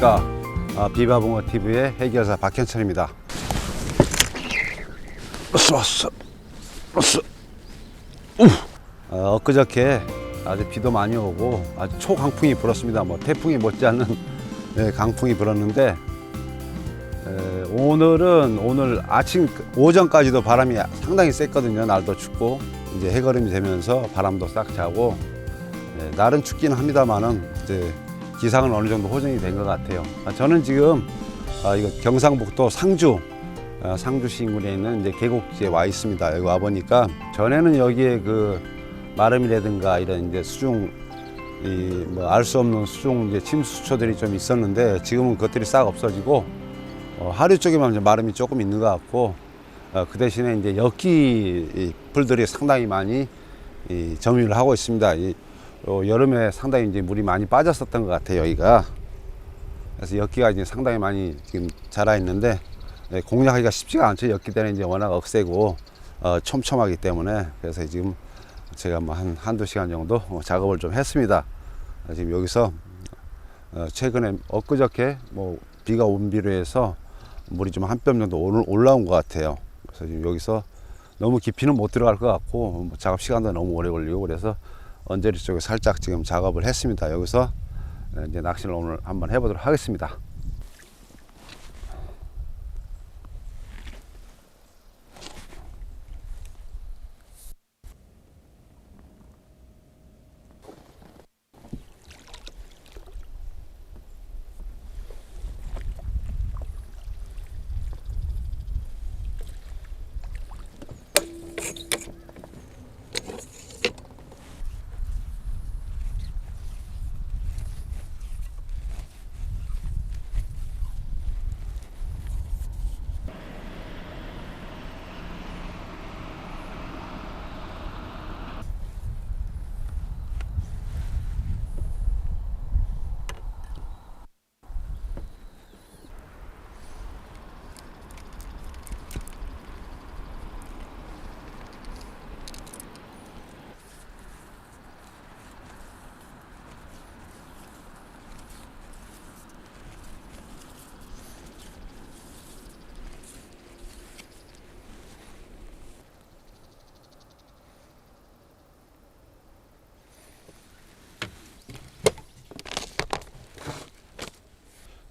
안녕하십니까. 비바붕어 TV의 해결사 박현철입니다. 왔어. 엊그저께 아주 비도 많이 오고 아주 초강풍이 불었습니다. 뭐 태풍이 못지않는 강풍이 불었는데, 오늘 아침 오전까지도 바람이 상당히 셌거든요. 날도 춥고 이제 해거름이 되면서 바람도 싹 자고, 날은 춥긴 합니다만은 이제 기상은 어느 정도 호전이 된 것 같아요. 저는 지금 이거 경상북도 상주시 인근에 있는 이제 계곡지에 와 있습니다. 여기 와 보니까 전에는 여기에 그 마름이라든가 이런 이제 수중 알 수 없는 수중 이제 침수초들이 좀 있었는데, 지금은 그것들이 싹 없어지고 하류 쪽에만 이제 마름이 조금 있는 것 같고, 그 대신에 이제 엽기 풀들이 상당히 많이 점유를 하고 있습니다. 여름에 상당히 이제 물이 많이 빠졌었던 것 같아요, 여기가. 그래서 엽기가 이제 상당히 많이 지금 자라 있는데, 공략하기가 쉽지가 않죠. 엽기 때는 이제 워낙 억세고 촘촘하기 때문에. 그래서 지금 제가 뭐 한두 시간 정도 작업을 좀 했습니다. 지금 여기서 최근에 엊그저께 뭐 비가 온 비로 해서 물이 좀 한 뼘 정도 올라온 것 같아요. 그래서 지금 여기서 너무 깊이는 못 들어갈 것 같고, 작업 시간도 너무 오래 걸리고, 그래서 언저리 쪽에 살짝 지금 작업을 했습니다. 여기서 이제 낚시를 오늘 한번 해보도록 하겠습니다.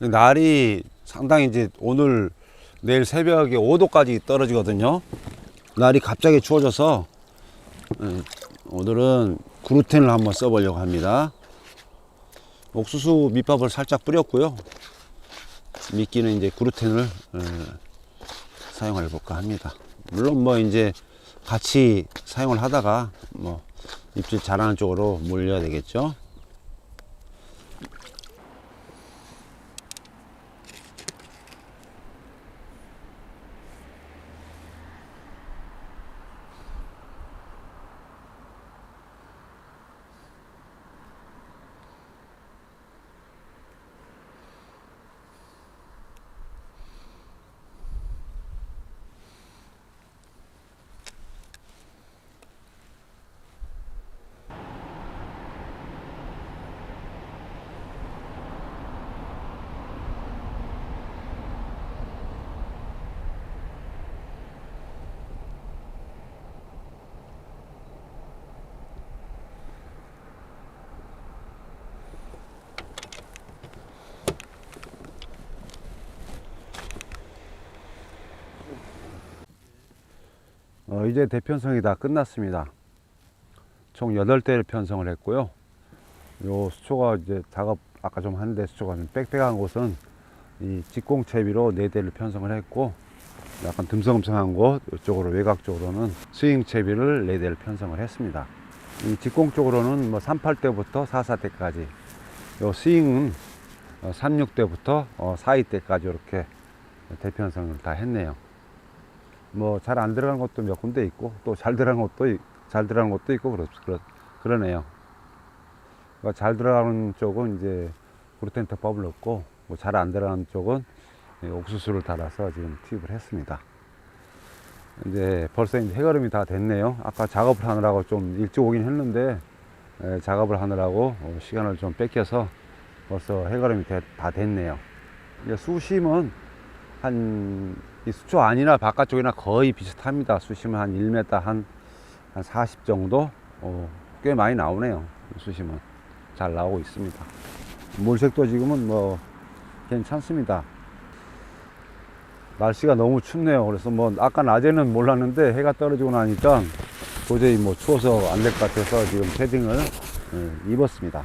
날이 상당히 이제 내일 새벽에 5도까지 떨어지거든요. 날이 갑자기 추워져서 오늘은 그루텐을 한번 써보려고 합니다. 옥수수 밑밥을 살짝 뿌렸고요. 미끼는 이제 그루텐을 사용해 볼까 합니다. 물론 뭐 이제 같이 사용을 하다가 뭐 입질 잘하는 쪽으로 몰려야 되겠죠. 이제 대편성이 다 끝났습니다. 총 8대를 편성을 했고요. 요 수초가 이제 작업 아까 좀 했는데, 수초가 좀 빽빽한 곳은 이 직공채비로 4대를 편성을 했고, 약간 듬성듬성한 곳 이쪽으로 외곽 쪽으로는 스윙채비를 4대를 편성을 했습니다. 이 직공 쪽으로는 뭐 38대부터 44대까지, 요 스윙은 36대부터 42대까지 이렇게 대편성을 다 했네요. 뭐 잘 안 들어간 것도 몇 군데 있고, 또 잘 들어간 것도 있고 그러네요. 그러니까 잘 들어가는 쪽은 이제 그루텐 특법을 넣고, 뭐 잘 안 들어가는 쪽은 옥수수를 달아서 지금 투입을 했습니다. 이제 벌써 이제 해가름이 다 됐네요. 아까 작업을 하느라고 좀 일찍 오긴 했는데, 작업을 하느라고 시간을 좀 뺏겨서 벌써 해가름이 다 됐네요. 이제 수심은 이 수초 안이나 바깥쪽이나 거의 비슷합니다. 수심은 한 1m 한 40 정도? 꽤 많이 나오네요. 수심은 잘 나오고 있습니다. 물색도 지금은 뭐 괜찮습니다. 날씨가 너무 춥네요. 그래서 뭐 아까 낮에는 몰랐는데 해가 떨어지고 나니까 도저히 뭐 추워서 안 될 것 같아서 지금 패딩을 입었습니다.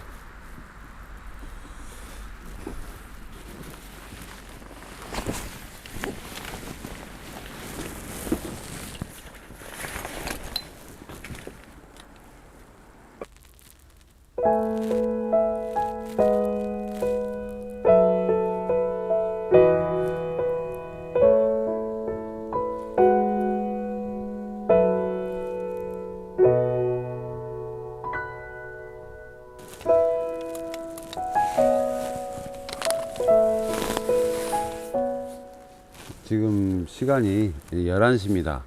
지금 시간이 11시입니다.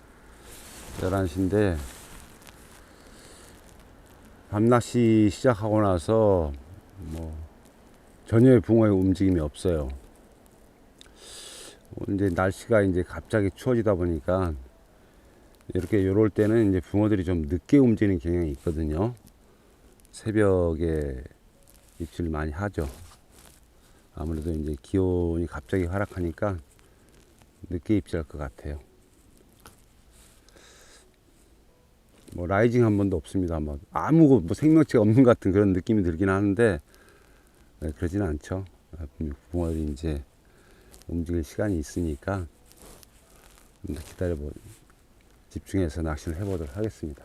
11시인데 밤낚시 시작하고 나서 뭐 전혀 붕어의 움직임이 없어요. 이제 날씨가 이제 갑자기 추워지다 보니까 이렇게 요럴 때는 이제 붕어들이 좀 늦게 움직이는 경향이 있거든요. 새벽에 입질을 많이 하죠. 아무래도 이제 기온이 갑자기 하락하니까 늦게 입질할 것 같아요. 뭐 라이징 한 번도 없습니다. 뭐 아무 뭐 생명체가 없는 것 같은 그런 느낌이 들긴 하는데 그러지는 않죠. 붕어들이 이제 움직일 시간이 있으니까 기다려보 집중해서 낚시를 해보도록 하겠습니다.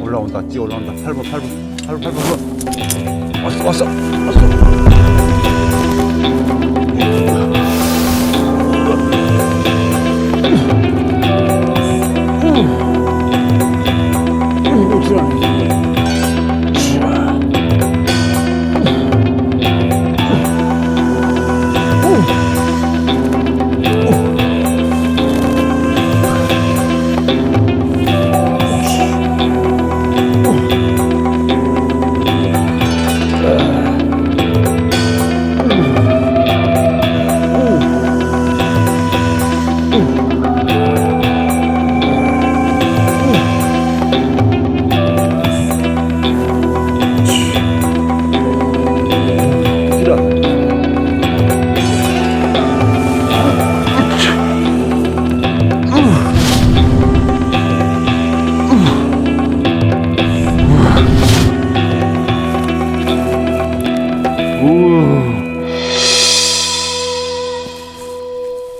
올라온다. 찌 올라온다. 8번. 왔어.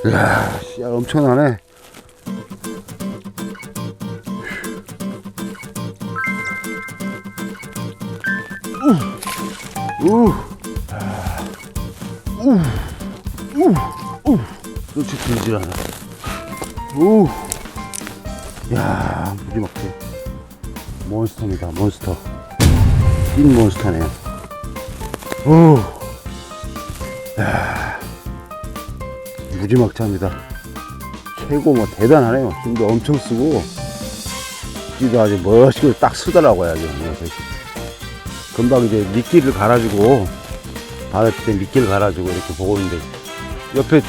이야, 씨알 엄청나네. 그렇지, 들질 않아. 야, 무지막지. 몬스터입니다, 몬스터. 찐 몬스터네요. 야, 무지막지합니다. 최고 뭐 대단하네요. 힘도 엄청 쓰고 찌도 아주 멋있게 딱 쓰더라고요. 아주. 금방 이제 미끼를 갈아주고 바다 때 미끼를 갈아주고 이렇게 보고 있는데 옆에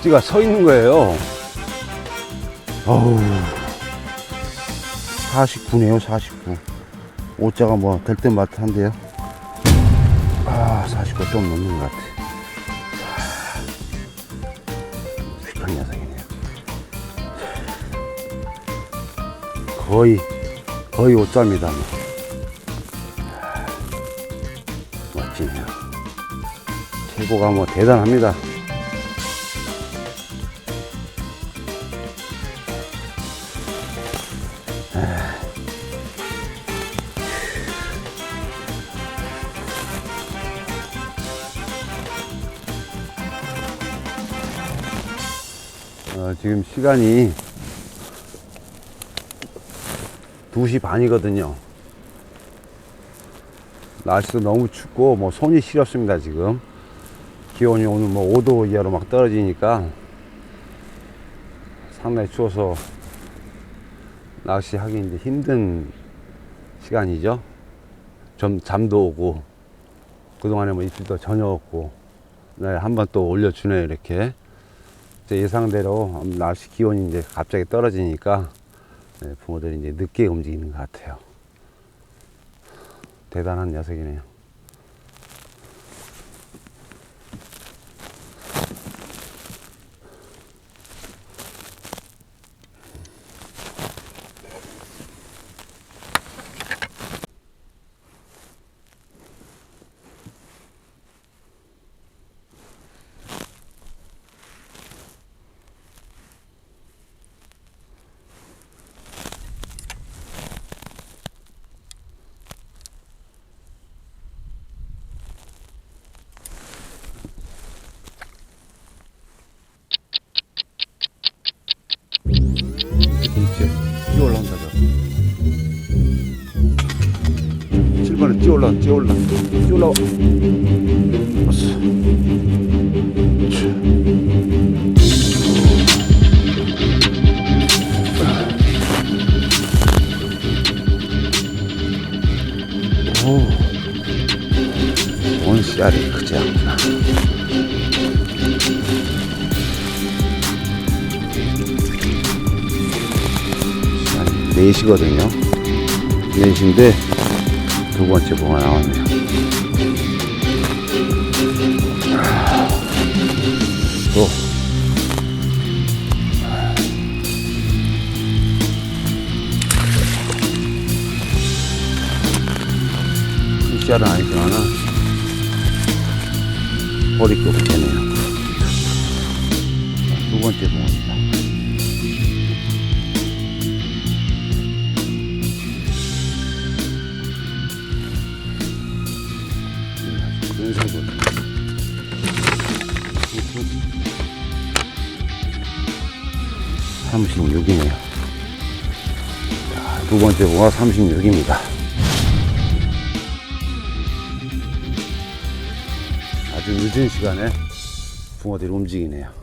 찌가 서 있는 거예요. 어우, 49네요. 49. 오자가 뭐 될 듯 말 듯한데요. 49 좀 넘는 것 같아. 휙한 녀석이네요. 거의 5자입니다. 멋지네요. 최고가 뭐 대단합니다. 지금 시간이 2시 반이거든요. 날씨도 너무 춥고 뭐 손이 시렵습니다. 지금 기온이 오늘 뭐 5도 이하로 막 떨어지니까 상당히 추워서 낚시하기 이제 힘든 시간이죠. 좀 잠도 오고 그동안에 뭐 입질도 전혀 없고 네, 한번 또 올려주네요. 이렇게 제 예상대로 날씨 기온이 이제 갑자기 떨어지니까 네, 붕어들이 이제 늦게 움직이는 것 같아요. 대단한 녀석이네요. 뛰어 올라온다. 7번에 뛰어 올라와. 원씨알이 크지 않구나. 시간이 4시거든요. 4시인데 두 번째 붕어 나왔네요. 또 큰 씨알은 아니지만은 머리끝 되네요. 두 번째 붕어입니다. 근성도 36이네요. 자, 두 번째 붕어 36입니다. 아주 늦은 시간에 붕어들이 움직이네요.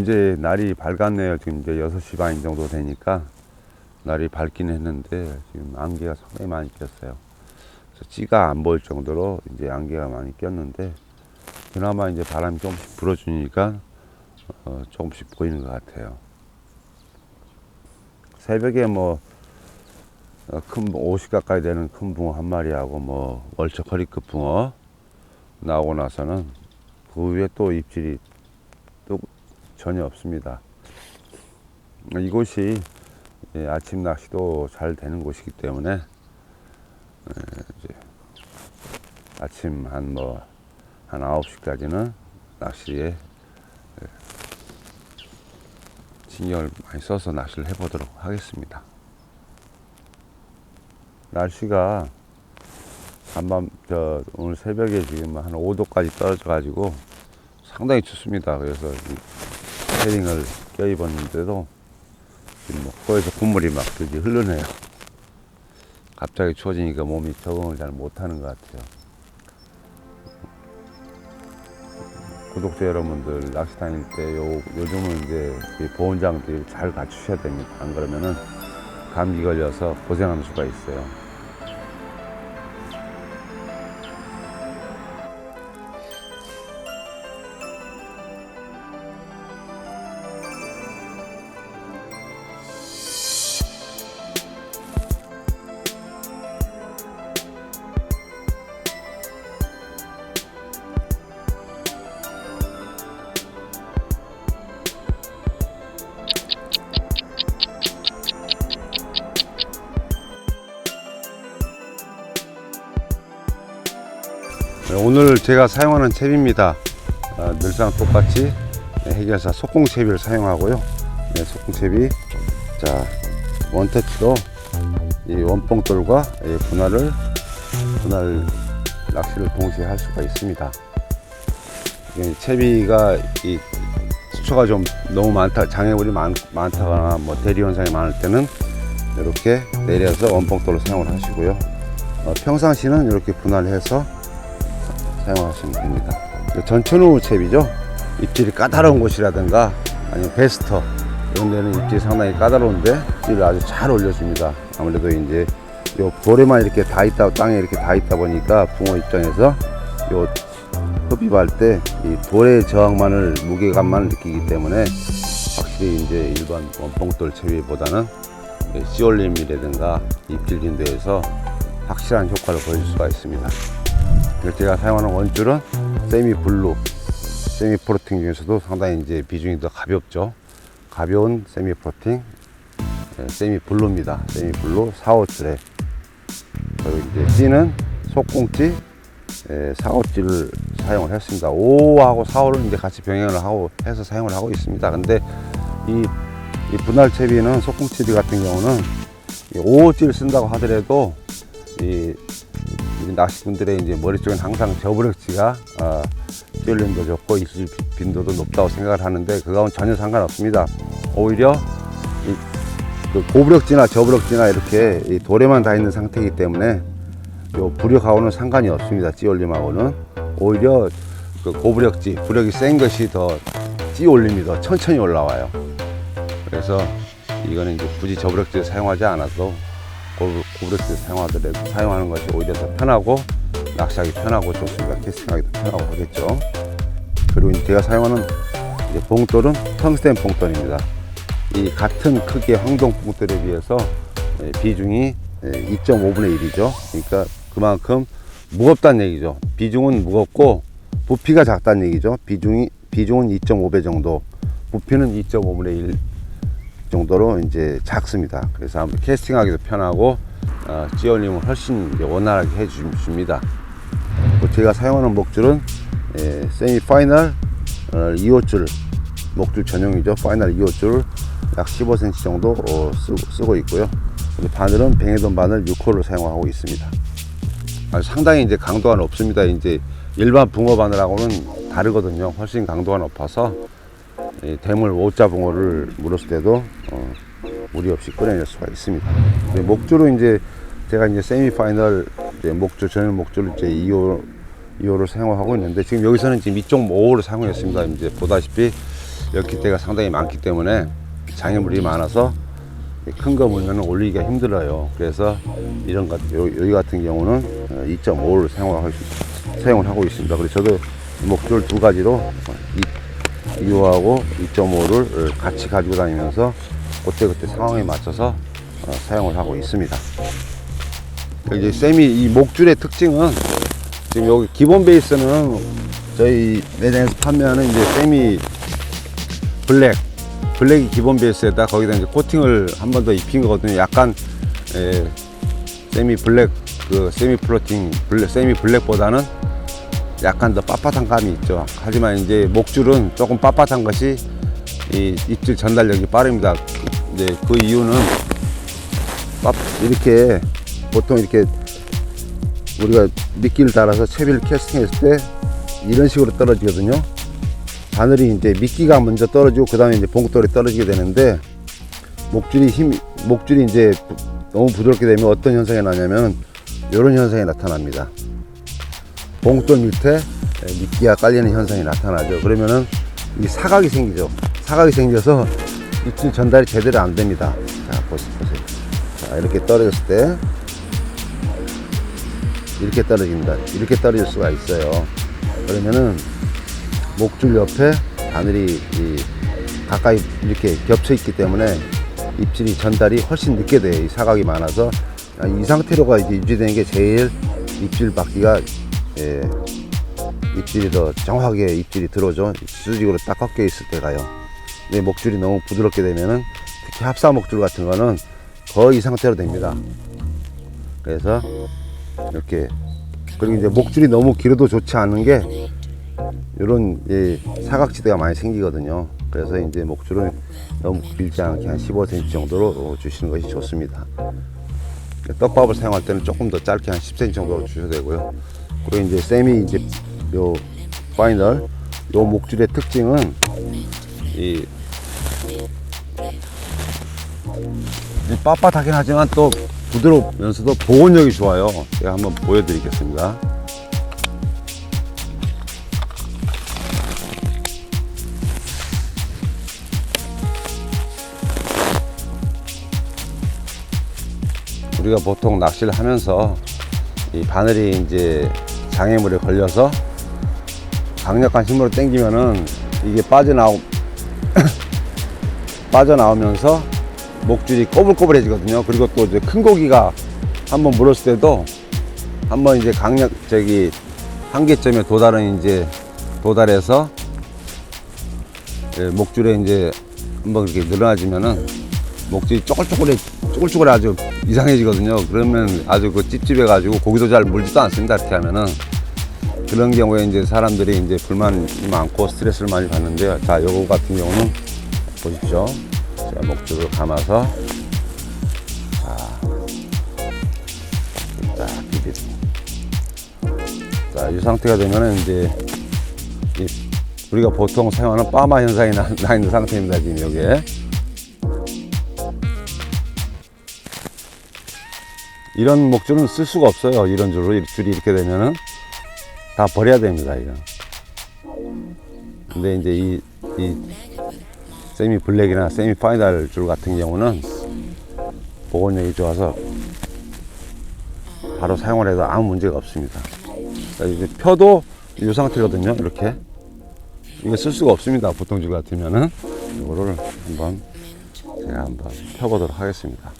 이제 날이 밝았네요. 지금 이제 6시 반 정도 되니까 날이 밝긴 했는데 지금 안개가 상당히 많이 꼈어요. 그래서 찌가 안 보일 정도로 이제 안개가 많이 꼈는데 그나마 이제 바람이 조금씩 불어주니까 조금씩 보이는 것 같아요. 새벽에 뭐 큰 50 가까이 되는 큰 붕어 한 마리하고 뭐 월척 허리급 붕어 나오고 나서는 그 위에 또 입질이 또 전혀 없습니다. 이곳이 아침 낚시도 잘 되는 곳이기 때문에 이제 아침 한 9시까지는 낚시에 신경을 많이 써서 낚시를 해보도록 하겠습니다. 날씨가 오늘 새벽에 지금 한 5도까지 떨어져 가지고 상당히 춥습니다. 그래서 패딩을 껴입었는데도 지금 뭐 코에서 콧물이 막 흐르네요. 갑자기 추워지니까 몸이 적응을 잘 못하는 것 같아요. 구독자 여러분들 낚시 다닐 때 요즘은 이제 보온장들이 잘 갖추셔야 됩니다. 안 그러면은 감기 걸려서 고생하는 수가 있어요. 오늘 제가 사용하는 채비입니다. 늘상 똑같이 해결사 속공채비를 사용하고요. 속공채비, 자, 원터치로 이 원뽕돌과 분할 낚시를 동시에 할 수가 있습니다. 채비가 이 수초가 좀 너무 많다, 장애물이 많다거나 뭐 대리 현상이 많을 때는 이렇게 내려서 원뽕돌로 사용을 하시고요. 평상시는 이렇게 분할해서 사용하시면 됩니다. 전천후 채비죠. 입질이 까다로운 곳이라든가 아니면 베스터 이런 데는 입질이 상당히 까다로운데 입질을 아주 잘 올려줍니다. 아무래도 이제 요 돌에만 이렇게 다 있다, 땅에 이렇게 다 있다 보니까 붕어 입장에서 요 흡입할 때 이 돌의 저항만을, 무게감만을 느끼기 때문에 확실히 이제 일반 원뽕돌 채비보다는 씨올림이라든가 입질 빈도에서 확실한 효과를 보여줄 수가 있습니다. 제가 사용하는 원줄은 세미 블루, 세미 프로팅 중에서도 상당히 이제 비중이 더 가볍죠. 가벼운 세미 프로팅, 세미 블루입니다. 세미 블루 4호줄에. 그리고 이제 C는 속공찌 4호줄을 사용을 했습니다. 5하고 4호를 이제 같이 병행을 하고 해서 사용을 하고 있습니다. 근데 이 분할 채비는 속공찌 같은 경우는 5호줄 쓴다고 하더라도 낚시꾼들의 이제 머릿속엔 항상 저부력지가 찌올림도 좋고 입질 빈도도 높다고 생각을 하는데 그거하고는 전혀 상관없습니다. 오히려 그 고부력지나 저부력지나 이렇게 이 돌에만 다 있는 상태이기 때문에 요 부력하고는 상관이 없습니다. 찌올림하고는 오히려 그 고부력지, 부력이 센 것이 더 찌올림이 더 천천히 올라와요. 그래서 이거는 이제 굳이 저부력지를 사용하지 않아도 고부력지를 사용하는 것이 오히려 더 편하고 낚시하기 편하고 좋습니다. 캐스팅하기도 편하고 하겠죠. 그리고 제가 사용하는 이제 봉돌은 텅스텐 봉돌입니다. 이 같은 크기의 황동 봉돌에 비해서 비중이 2.5분의 1이죠. 그러니까 그만큼 무겁다는 얘기죠. 비중은 무겁고 부피가 작다는 얘기죠. 비중은 2.5배 정도, 부피는 2.5분의 1 정도로 이제 작습니다. 그래서 아무래도 캐스팅하기도 편하고 찌올림을 훨씬 원활하게 해줍니다. 제가 사용하는 목줄은 세미 파이널 2호줄 목줄 전용이죠. 파이널 2호줄 약 15cm 정도 쓰고 있고요. 바늘은 뱅에돈 바늘 6호를 사용하고 있습니다. 상당히 이제 강도가 높습니다. 이제 일반 붕어 바늘하고는 다르거든요. 훨씬 강도가 높아서 대물 5자 붕어를 물었을 때도 무리 없이 꺼내낼 수가 있습니다. 목줄은 이제 제가 이제 세미 파이널 목줄, 전용 목줄을 이제 2호를 사용하고 있는데 지금 여기서는 지금 2.5호를 사용했습니다. 이제 보다시피 열기대가 상당히 많기 때문에 장애물이 많아서 큰 거 물면 올리기가 힘들어요. 그래서 이런 것, 여기 같은 경우는 2.5호를 사용을 하고 있습니다. 그래서 저도 목줄 두 가지로 2호하고 2.5를 같이 가지고 다니면서 그때그때 상황에 맞춰서 사용을 하고 있습니다. 이제 세미 이 목줄의 특징은 지금 여기 기본 베이스는 저희 매장에서 판매하는 이제 세미 블랙이 기본 베이스에다 거기다 이제 코팅을 한 번 더 입힌 거거든요. 약간 세미 블랙 세미 플로팅 세미 블랙보다는 약간 더 빳빳한 감이 있죠. 하지만 이제 목줄은 조금 빳빳한 것이 이 입질 전달력이 빠릅니다. 이제 그 이유는 이렇게 보통 이렇게 우리가 미끼를 달아서 채비를 캐스팅했을 때 이런 식으로 떨어지거든요. 바늘이 이제 미끼가 먼저 떨어지고 그 다음에 이제 봉돌이 떨어지게 되는데 목줄이 이제 너무 부드럽게 되면 어떤 현상이 나냐면 이런 현상이 나타납니다. 봉돌 밑에 미끼가 깔리는 현상이 나타나죠. 그러면은 이 사각이 생기죠. 사각이 생겨서 입질 전달이 제대로 안 됩니다. 자, 보세요. 자, 이렇게 떨어졌을 때 이렇게 떨어집니다. 이렇게 떨어질 수가 있어요. 그러면은 목줄 옆에 바늘이 가까이 이렇게 겹쳐 있기 때문에 입질이 전달이 훨씬 늦게 돼요. 이 사각이 많아서 이 상태로가 이제 유지되는 게 제일 입질 받기가 입질이 더 정확하게 입질이 들어오죠. 수직으로 딱 꺾여 있을 때가요. 근데 목줄이 너무 부드럽게 되면은 특히 합사 목줄 같은 거는 거의 이 상태로 됩니다. 그래서 이렇게, 그리고 이제 목줄이 너무 길어도 좋지 않은 게 이런 사각지대가 많이 생기거든요. 그래서 이제 목줄은 너무 길지 않게 한 15cm 정도로 주시는 것이 좋습니다. 떡밥을 사용할 때는 조금 더 짧게 한 10cm 정도로 주셔도 되고요. 그리고 이제 세미 이제 요 파이널 요 목줄의 특징은 이 빳빳하긴 하지만 또 부드러우면서도 보온력이 좋아요. 제가 한번 보여드리겠습니다. 우리가 보통 낚시를 하면서 이 바늘이 이제 장애물에 걸려서 강력한 힘으로 당기면은 이게 빠져나오면서 목줄이 꼬불꼬불해지거든요. 그리고 또 이제 큰 고기가 한번 물었을 때도 한번 이제 한계점에 도달해서 목줄에 이제 한번 이렇게 늘어나지면은 목줄이 쪼글쪼글 아주 이상해지거든요. 그러면 아주 그 찝찝해가지고 고기도 잘 물지도 않습니다. 이렇게 하면은. 그런 경우에 이제 사람들이 이제 불만이 많고 스트레스를 많이 받는데요. 자, 요거 같은 경우는 보십시오. 자, 목줄을 감아서 자, 이 상태가 되면은 이제 우리가 보통 사용하는 파마 현상이 나 있는 상태입니다. 지금 여기에. 이런 목줄은 쓸 수가 없어요. 이런 줄이 이렇게 되면은 다 버려야 됩니다. 이거. 근데 이제 이 세미 블랙이나 세미 파이널 줄 같은 경우는 보온력이 좋아서 바로 사용을 해도 아무 문제가 없습니다. 이제 펴도 이 상태거든요. 이렇게 이거 쓸 수가 없습니다. 보통 줄 같으면은 이거를 제가 한번 펴보도록 하겠습니다.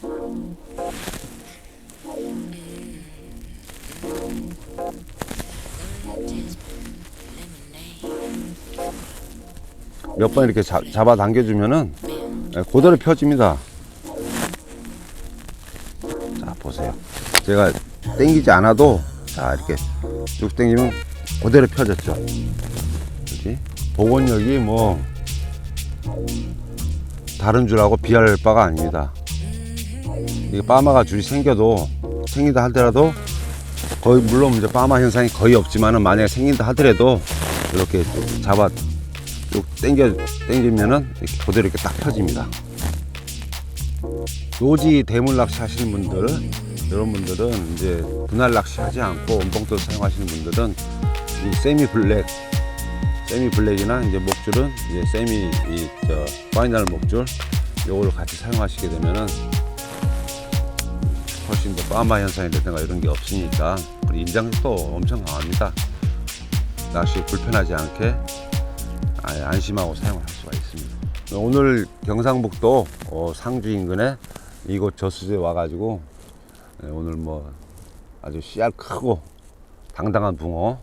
몇 번 이렇게 잡아 당겨주면은 그대로 펴집니다. 자, 보세요. 제가 당기지 않아도 자, 이렇게 쭉 당기면 그대로 펴졌죠. 그렇지? 복원력이 뭐 다른 줄하고 비할 바가 아닙니다. 이게 파마가 줄이 생긴다 하더라도 거의, 물론 이제 파마 현상이 거의 없지만은 만약에 생긴다 하더라도 이렇게 잡아 쭉 당기면은 이렇게 그대로 이렇게 딱 펴집니다. 노지 대물 낚시 하시는 분들, 이런 분들은 이제 분할 낚시 하지 않고 원봉돌 사용하시는 분들은 이 세미 블랙이나 이제 목줄은 이제 파이널 목줄 요거를 같이 사용하시게 되면은 훨씬 더 파마 현상이라든가 이런 게 없으니까, 그리고 인장도 엄청 강합니다. 낚시 불편하지 않게 안심하고 사용을 할 수가 있습니다. 오늘 경상북도 상주 인근에 이곳 저수지에 와가지고 오늘 뭐 아주 씨알 크고 당당한 붕어,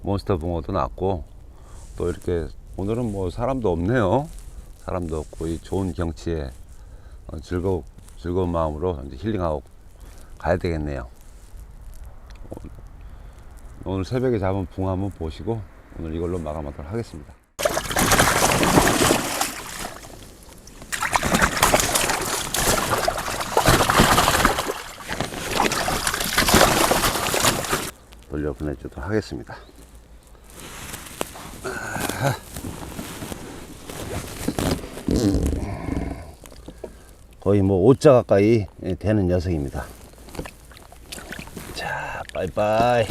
몬스터 붕어도 났고, 또 이렇게 오늘은 뭐 사람도 없네요. 사람도 없고 이 좋은 경치에 즐거운 마음으로 이제 힐링하고 가야 되겠네요. 오늘 새벽에 잡은 붕어 한번 보시고 오늘 이걸로 마감하도록 하겠습니다. 돌려 보내주도록 하겠습니다. 거의 뭐 5자 가까이 되는 녀석입니다. 자, 빠이빠이.